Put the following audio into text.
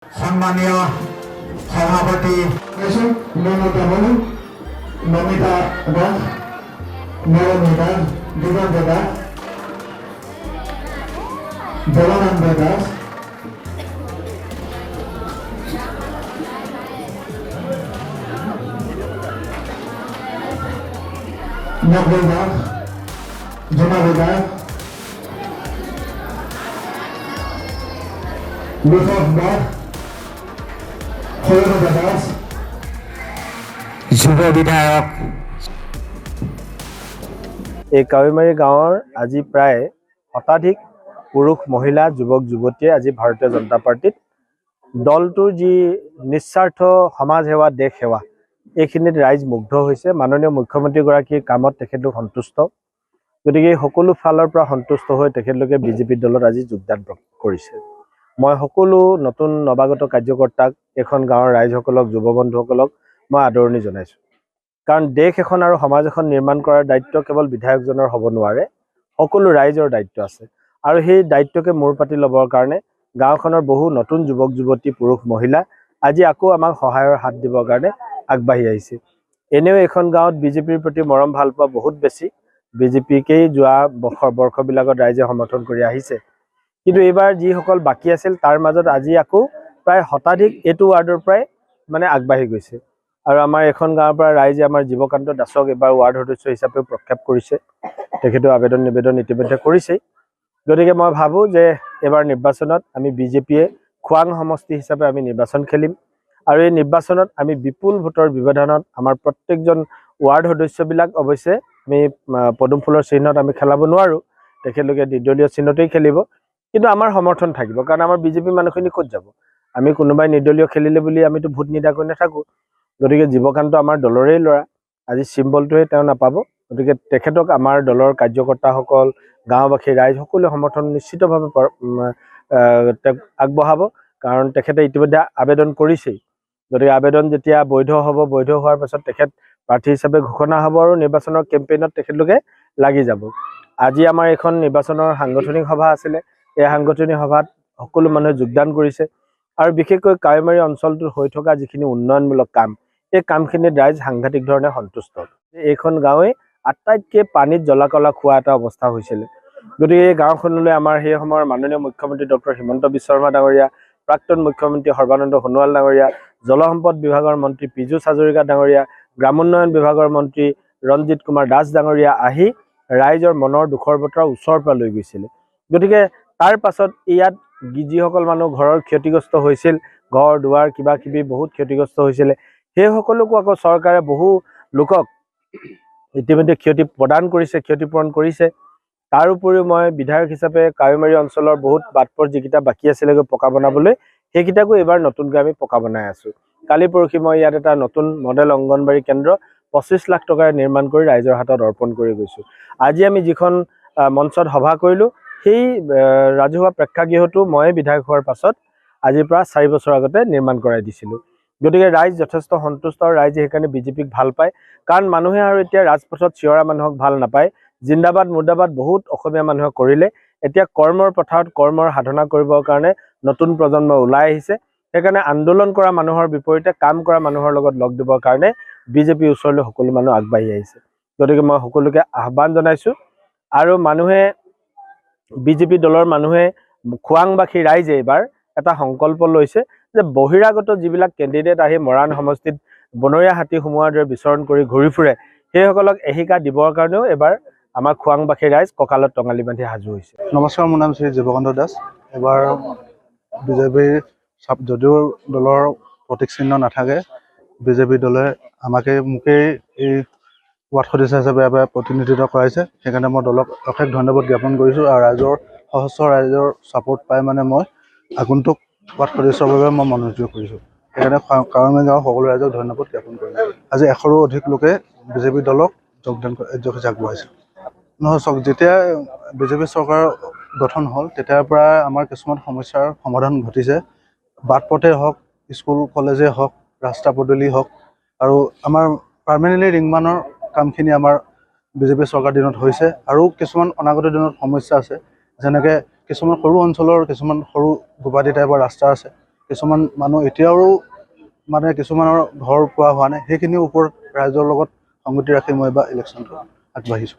সম্মানীয় সভাপতি নমিতা দাস, নরমী দাস, দিগন্ত দাস, জলানন্দ দাস, নকুল দাস, জুনাবু দাস, বিশপ দাস, সৌরভ দাস, যুৱ বিধায়ক। এই কাৱৈমাৰী গাঁৱৰ আজি প্ৰায় শতাধিক পুৰুষ মহিলা যুৱক যুৱতীয়ে আজি ভাৰতীয় জনতা পাৰ্টিত দলটোৰ যি নিস্বাৰ্থ সমাজ সেৱা দেশ সেৱা এইখিনিত ৰাইজ মুগ্ধ হৈছে। মাননীয় মুখ্যমন্ত্ৰীগৰাকীৰ কামত তেখেতলোক সন্তুষ্ট, গতিকে সকলো ফালৰ পৰা সন্তুষ্ট হৈ তেখেতলোকে বিজেপি দলত আজি যোগদান কৰিছে। মই সকলো নতুন নৱাগত কাৰ্যকৰ্তাক, এখন গাঁৱৰ ৰাইজসকলক, যুৱ বন্ধুসকলক মই আদৰণি জনাইছোঁ। কাৰণ দেশ এখন আৰু সমাজ এখন নিৰ্মাণ কৰাৰ দায়িত্ব কেৱল বিধায়কজনৰ হ'ব নোৱাৰে, সকলো ৰাইজৰ দায়িত্ব আছে। আৰু সেই দায়িত্বকে মূৰ পাতি ল'বৰ কাৰণে গাঁওখনৰ বহু নতুন যুৱক যুৱতী, পুৰুষ মহিলা আজি আকৌ আমাক সহায়ৰ হাত দিবৰ কাৰণে আগবাঢ়ি আহিছে। এনেও এইখন গাঁৱত বিজেপিৰ প্ৰতি মৰম ভাল পোৱা বহুত বেছি। বিজেপিকেই যোৱা বৰ্ষবিলাকত ৰাইজে সমৰ্থন কৰি আহিছে, কিন্তু এইবাৰ যিসকল বাকী আছিল তাৰ মাজত আজি আকৌ প্ৰায় শতাধিক এইটো ৱাৰ্ডৰ পৰাই আগবাঢ়ি গৈছে। আৰু আমাৰ এখন গাঁৱৰ পৰা ৰাইজে আমাৰ জীৱকান্ত দাসক এবাৰ ৱাৰ্ড সদস্য হিচাপেও প্ৰক্ষেপ কৰিছে। তেখেতেও আবেদন নিবেদন ইতিমধ্যে কৰিছেই। গতিকে মই ভাবোঁ যে এইবাৰ নিৰ্বাচনত আমি বিজেপিয়ে খোৱাং সমষ্টি হিচাপে আমি নিৰ্বাচন খেলিম। আৰু এই নিৰ্বাচনত আমি বিপুল ভোটৰ ব্যৱধানত আমাৰ প্ৰত্যেকজন ৱাৰ্ড সদস্যবিলাক অৱশ্যে আমি পদুম ফুলৰ চিহ্নত আমি খেলাব নোৱাৰোঁ, তেখেতলোকে নিৰ্দলীয় চিহ্নতেই খেলিব, কিন্তু আমাৰ সমৰ্থন থাকিব। কাৰণ আমাৰ বিজেপি মানুহখিনি ক'ত যাব? আমি কোনোবাই নিৰ্দলীয় খেলিলে বুলি আমিতো ভোট নিদাকৈ নাথাকোঁ। গতিকে জীৱকান্ত আমাৰ দলৰেই ল'ৰা, আজি চিম্বলটোৱে তেওঁ নাপাব। গতিকে তেখেতক আমাৰ দলৰ কাৰ্যকৰ্তাসকল, গাঁওবাসী, ৰাইজ সকলোৱে সমৰ্থন নিশ্চিতভাৱে তেওঁক আগবঢ়াব। কাৰণ তেখেতে ইতিমধ্যে আবেদন কৰিছেই। গতিকে আবেদন যেতিয়া বৈধ হ'ব, বৈধ হোৱাৰ পাছত তেখেত প্ৰাৰ্থী হিচাপে ঘোষণা হ'ব আৰু নিৰ্বাচনৰ কেম্পেইনত তেখেতলোকে লাগি যাব। আজি আমাৰ এখন নিৰ্বাচনৰ সাংগঠনিক সভা আছিলে। এই সাংগঠনিক সভাত সকলো মানুহে যোগদান কৰিছে। আৰু বিশেষকৈ কাৱৈমাৰী অঞ্চলটোত হৈ থকা যিখিনি উন্নয়নমূলক কাম, এই কামখিনিত ৰাইজ সাংঘাতিক ধৰণে সন্তুষ্ট। এইখন গাঁৱে আটাইতকৈ পানীত জ্বলা কলা খোৱা এটা অৱস্থা হৈছিলে। গতিকে এই গাঁওখনলৈ আমাৰ সেই সময়ৰ মাননীয় মুখ্যমন্ত্ৰী ডক্টৰ হিমন্ত বিশ্ব শৰ্মা ডাঙৰীয়া, প্ৰাক্তন মুখ্যমন্ত্ৰী সৰ্বানন্দ সোণোৱাল ডাঙৰীয়া, জলসম্পদ বিভাগৰ মন্ত্ৰী পীযুষ হাজৰিকা ডাঙৰীয়া, গ্ৰামোন্নয়ন বিভাগৰ মন্ত্ৰী ৰঞ্জিত কুমাৰ দাস ডাঙৰীয়া আহি ৰাইজৰ মনৰ দুখৰ বতৰা ওচৰৰ পৰা লৈ গৈছিলে। গতিকে তাৰ পাছত ইয়াত যিসকল মানুহ ঘৰৰ ক্ষতিগ্ৰস্ত হৈছিল, ঘৰ দুৱাৰ কিবা কিবি বহুত ক্ষতিগ্ৰস্ত হৈছিলে, সেই সকলোকো আকৌ চৰকাৰে বহু লোকক ইতিমধ্যে ক্ষতি প্ৰদান কৰিছে, ক্ষতিপূৰণ কৰিছে। তাৰ উপৰিও মই বিধায়ক হিচাপে কাৱৈমাৰী অঞ্চলৰ বহুত বাটপথ যিকেইটা বাকী আছিলেগৈ পকা বনাবলৈ, সেইকেইটাকো এইবাৰ নতুনকৈ আমি পকা বনাই আছোঁ। কালি পৰহি মই ইয়াত এটা নতুন মডেল অংগনবাড়ী কেন্দ্ৰ 25 লাখ টকাৰে নিৰ্মাণ কৰি ৰাইজৰ হাতত অৰ্পণ কৰি গৈছোঁ। আজি আমি যিখন মঞ্চত সভা কৰিলোঁ, সেই ৰাজহুৱা প্ৰেক্ষাগৃহটো মই বিধায়ক হোৱাৰ পাছত আজিৰ পৰা 4 বছৰ আগতে নিৰ্মাণ কৰাই দিছিলোঁ। গতিকে ৰাইজ যথেষ্ট সন্তুষ্ট, আৰু ৰাইজে সেইকাৰণে বিজেপিক ভাল পায়। কাৰণ মানুহে আৰু এতিয়া ৰাজপথত চিঞৰা মানুহক ভাল নাপায়। জিন্দাবাদ মুৰ্দাবাদ বহুত অসমীয়া মানুহে কৰিলে, এতিয়া কৰ্মৰ পথাৰত কৰ্মৰ সাধনা কৰিবৰ কাৰণে নতুন প্ৰজন্ম ওলাই আহিছে। সেইকাৰণে আন্দোলন কৰা মানুহৰ বিপৰীতে কাম কৰা মানুহৰ লগত লগ দিবৰ কাৰণে বিজেপিৰ ওচৰলৈ সকলো মানুহ আগবাঢ়ি আহিছে। গতিকে মই সকলোকে আহ্বান জনাইছোঁ। আৰু মানুহে, বিজেপি দলৰ মানুহে, খোৱাংবাসী ৰাইজে এইবাৰ এটা সংকল্প লৈছে যে বহিৰাগত যিবিলাক কেণ্ডিডেট আহি মৰাণ সমষ্টিত বনৰীয়া হাতী সোমোৱাৰ দৰে বিচৰণ কৰি ঘূৰি ফুৰে, সেইসকলক এশিকা দিবৰ কাৰণেও এইবাৰ আমাৰ খোৱাংবাসী ৰাইজ কঁকালত টঙালি বান্ধি সাজু হৈছে। নমস্কাৰ, মোৰ নাম শ্ৰী জীৱকান্ত দাস। এবাৰ বিজেপিৰ যদিও দলৰ প্ৰতীক চিহ্ন নাথাকে, বিজেপি দলে মোকেই এই ৱাৰ্ড সদস্য হিচাপে এবাৰ প্ৰতিনিধিত্ব কৰাইছে। সেইকাৰণে মই দলক অশেষ ধন্যবাদ জ্ঞাপন কৰিছোঁ। আৰু ৰাইজৰ সহস্ৰ ৰাইজৰ ছাপোৰ্ট পাই মই আগন্তুক ৱাৰ্ড সদস্যৰ বাবে মই মনোনীত কৰিছোঁ। সেইকাৰণে কাৱৈমাৰী গাঁৱৰ সকলো ৰাইজক ধন্যবাদ জ্ঞাপন কৰিছোঁ। আজি 100ৰো অধিক লোকে বিজেপি দলক যোগদান আগবঢ়াইছে। নহয় চাওক, যেতিয়া বিজেপি চৰকাৰ গঠন হ'ল তেতিয়াৰ পৰা আমাৰ কিছুমান সমস্যাৰ সমাধান ঘটিছে। বাট পথেই হওক, স্কুল কলেজেই হওক, ৰাস্তা পদূলি হওক, আৰু আমাৰ পাৰ্মানেণ্টলি ৰিংমানৰ কামখিনি আমাৰ বিজেপি চৰকাৰ দিনত হৈছে। আৰু কিছুমান অনাগত দিনত সমস্যা আছে, যেনেকৈ কিছুমান সৰু অঞ্চলৰ কিছুমান সৰু গুৱাহাটী টাইপৰ ৰাস্তা আছে, কিছুমান মানুহ এতিয়াও মানে কিছুমানৰ ঘৰ পোৱা হোৱা নাই, সেইখিনিৰ ওপৰত ৰাইজৰ লগত সংগতি ৰাখি মই এবাৰ ইলেকশ্যনটো আগবাঢ়িছোঁ।